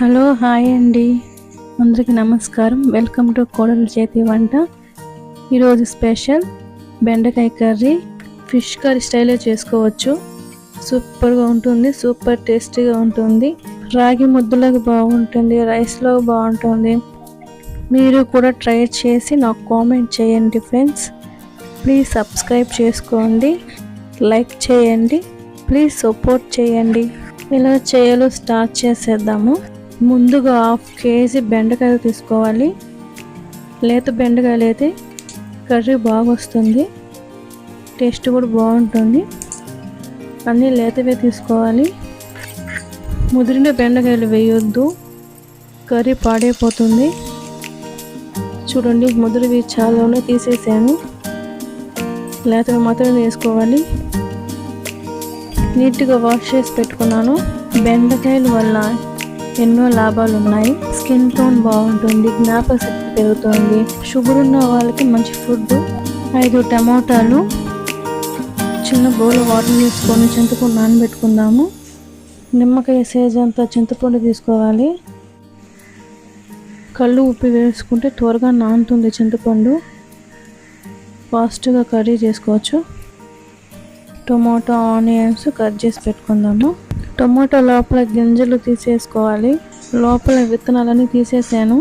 Hello hi అండి, అందరికీ నమస్కారం. వెల్కమ్ టు కోడలి చేతి వంట. ఈరోజు స్పెషల్ బెండకాయ కర్రీ. ఫిష్ కర్రీ స్టైల్లో చేసుకోవచ్చు. సూపర్గా ఉంటుంది, సూపర్ టేస్టీగా ఉంటుంది. రాగి ముద్దలకు బాగుంటుంది, రైస్లో బాగుంటుంది. మీరు కూడా ట్రై చేసి నాకు కామెంట్ చేయండి ఫ్రెండ్స్. ప్లీజ్ సబ్స్క్రైబ్ చేసుకోండి, లైక్ చేయండి, ప్లీజ్ సపోర్ట్ చేయండి. ఎలా చేయాలో స్టార్ట్ చేసేద్దాము. ముందుగా 1/2 కేజీ బెండకాయలు తీసుకోవాలి. లేత బెండకాయలు అయితే కర్రీ బాగా వస్తుంది, టేస్ట్ కూడా బాగుంటుంది. అన్నీ లేతవే తీసుకోవాలి. ముదిరిన బెండకాయలు వేయొద్దు, కర్రీ పాడైపోతుంది. చూడండి, ముదిరివి చాలా తీసేసాను, లేతవి మాత్రం వేసుకోవాలి. నీట్గా వాష్ చేసి పెట్టుకున్నాను. బెండకాయల వల్ల ఎన్నో లాభాలు ఉన్నాయి. స్కిన్ టోన్ బాగుంటుంది, జ్ఞాపక శక్తి పెరుగుతుంది. షుగర్ ఉన్న వాళ్ళకి మంచి ఫుడ్. 5 టమాటాలు చిన్న బౌల్ వాటర్ తీసుకొని చింతపండు నానబెట్టుకుందాము. నిమ్మకాయ సైజ్ అంతా చింతపండు తీసుకోవాలి. కళ్ళు ఉప్పు వేసుకుంటే త్వరగా నానుతుంది చింతపండు, ఫాస్ట్గా కర్రీ చేసుకోవచ్చు. టొమాటో ఆనియన్స్ కట్ చేసి పెట్టుకుందాము. టొమాటో లోపల గింజలు తీసేసుకోవాలి, లోపల విత్తనాలన్నీ తీసేసాను.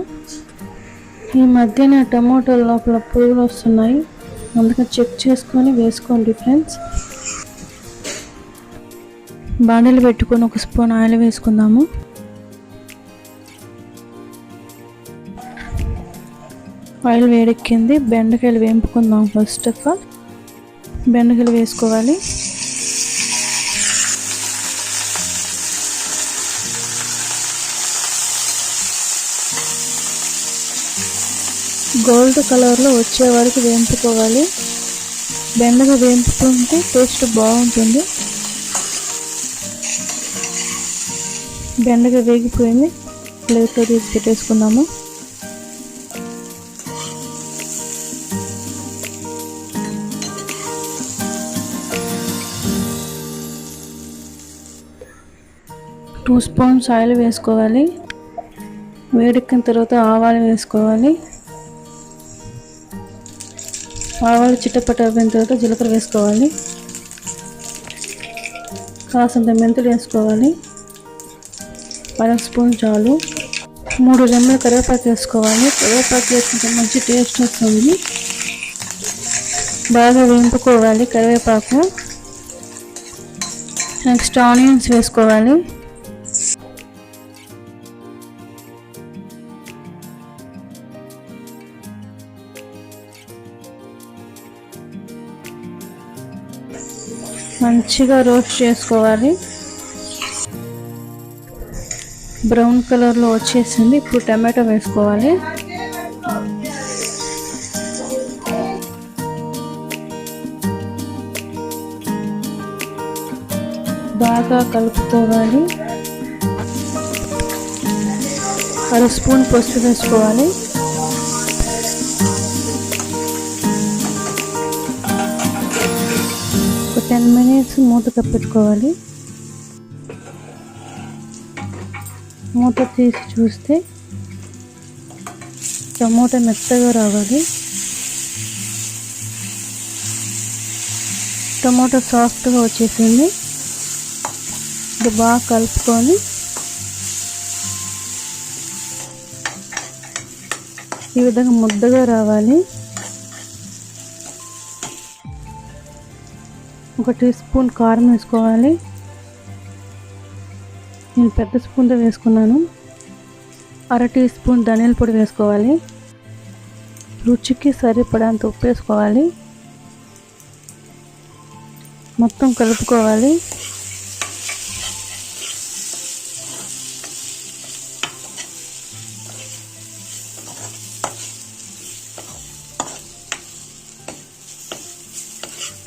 ఈ మధ్యన టొమాటో లోపల పురుగులు వస్తున్నాయి, అందుకని చెక్ చేసుకొని వేసుకోండి ఫ్రెండ్స్. బాండీలు పెట్టుకొని 1 స్పూన్ ఆయిల్ వేసుకుందాము. ఆయిల్ వేడెక్కింది, బెండకాయలు వేపుకుందాం. ఫస్ట్ ఆఫ్ ఆల్ బెండకాయలు వేసుకోవాలి. గోల్డ్ కలర్లో వచ్చే వరకు వేపుకోవాలి. బెండకాయ వేపుకుంటే టేస్ట్ బాగుంటుంది. బెండకాయ వేగిపోయింది, ప్లేట్లో తీసి పెట్టేసుకుందాము. టూ స్పూన్స్ ఆయిల్ వేసుకోవాలి. వేడెక్కిన తర్వాత ఆవాలు వేసుకోవాలి. ఆవాలు చిట్టపట్ట అయిపోయిన తర్వాత జీలకర్ర వేసుకోవాలి. కాసంత మెంతులు వేసుకోవాలి, 1 స్పూన్ చాలు. 3 రెమ్మల కరివేపాకు వేసుకోవాలి. కరివేపాకు వేసుకుంటే మంచి టేస్ట్ వస్తుంది. బాగా వేపుకోవాలి కరివేపాకు. నెక్స్ట్ ఆనియన్స్ వేసుకోవాలి. మంచిగా రోస్ట్ చేసుకోవాలి. బ్రౌన్ కలర్లో వచ్చేసింది. ఇప్పుడు టమాటో వేసుకోవాలి. బాగా కలుపుకోవాలి. 1 స్పూన్ పసుపు వేసుకోవాలి. ఒక 10 మినిట్స్ మూత కప్పెట్టుకోవాలి. మూత తీసి చూస్తే టమోటా మెత్తగా రావాలి. టమోటా సాఫ్ట్గా వచ్చేసింది. ఇది బాగా కలుపుకొని ఈ విధంగా ముద్దగా రావాలి. 1 టీ స్పూన్ కారం వేసుకోవాలి. నేను పెద్ద స్పూన్తో వేసుకున్నాను. 1/2 టీ స్పూన్ ధనియాల పొడి వేసుకోవాలి. రుచికి సరిపడంత ఉప్పు వేసుకోవాలి. మొత్తం కలుపుకోవాలి.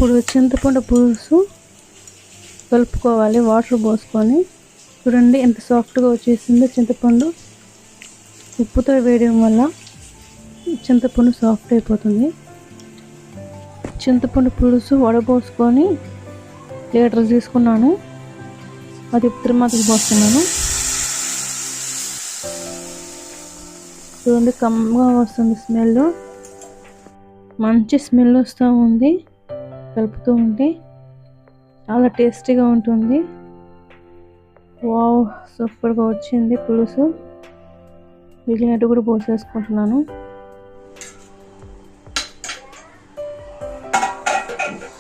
ఇప్పుడు చింతపండు పులుసు కలుపుకోవాలి, వాటర్ పోసుకొని. చూడండి ఎంత సాఫ్ట్గా వచ్చేసిందో చింతపండు. ఉప్పుతో వేయడం వల్ల చింతపండు సాఫ్ట్ అయిపోతుంది. చింతపండు పులుసు వడపోసుకొని లీటర్ తీసుకున్నాను. అది తిరుమతకి పోస్తున్నాను. చూడండి కమ్మగా వస్తుంది స్మెల్, మంచి స్మెల్ వస్తూ ఉంది. కలుపుతూ ఉంటే చాలా టేస్టీగా ఉంటుంది. వావ్, సూపర్గా వచ్చింది పులుసు. మిగిలినట్టు కూడా పోసేసుకుంటున్నాను.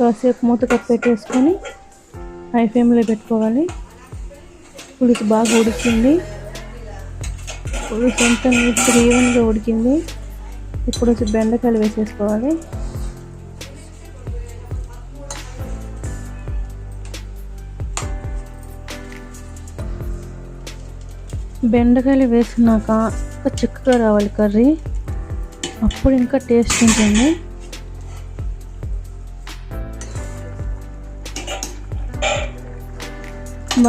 కాసేపు మూత పెట్టేసుకొని హై ఫ్లేమ్లో పెట్టుకోవాలి. పులుసు బాగా ఉడికింది. పులుసు అంతా నీట్గా ఈవెన్గా ఉడికింది. ఇప్పుడు వచ్చి బెండకాయలు వేసేసుకోవాలి. బెండకాయలు వేసినాక ఇంకా చిక్కగా రావాలి కర్రీ, అప్పుడు ఇంకా టేస్ట్ ఉంటుంది.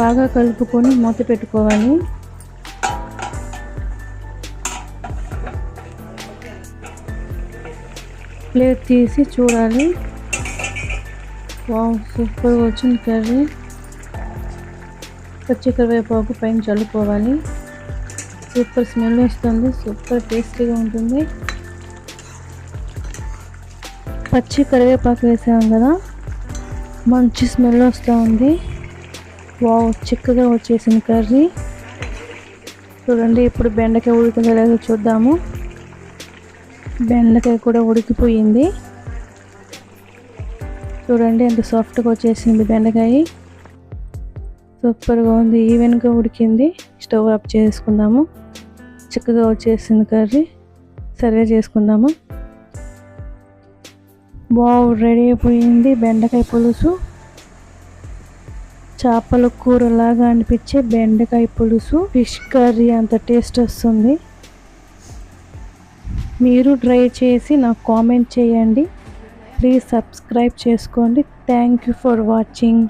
బాగా కలుపుకొని మూత పెట్టుకోవాలి. ప్లేట్ తీసి చూడాలి. వావ్, సూపర్గా వచ్చింది కర్రీ. పచ్చి కరివేపాకు పైన చల్లుకోవాలి. సూపర్ స్మెల్ వస్తుంది, సూపర్ టేస్టీగా ఉంటుంది. పచ్చి కరివేపాకు వేసాం కదా, మంచి స్మెల్ వస్తూ ఉంది. వావ్, చిక్కగా వచ్చేసింది కర్రీ. చూడండి, ఇప్పుడు బెండకాయ ఉడికిందో లేదో చూద్దాము. బెండకాయ కూడా ఉడికిపోయింది. చూడండి ఎంత సాఫ్ట్గా వచ్చేసింది బెండకాయ. సూపర్గా ఉంది, ఈవెన్గా ఉడికింది. స్టవ్ ఆఫ్ చేసుకుందాము. చిక్కగా వచ్చేసింది కర్రీ. సర్వ్ చేసుకుందాము. వావ్, రెడీ అయిపోయింది బెండకాయ పులుసు. చేపల కూరలాగా అనిపించే బెండకాయ పులుసు, ఫిష్ కర్రీ అంత టేస్ట్ వస్తుంది. మీరు ట్రై చేసి నాకు కామెంట్ చేయండి. ప్లీజ్ సబ్స్క్రైబ్ చేసుకోండి. Thank you for watching.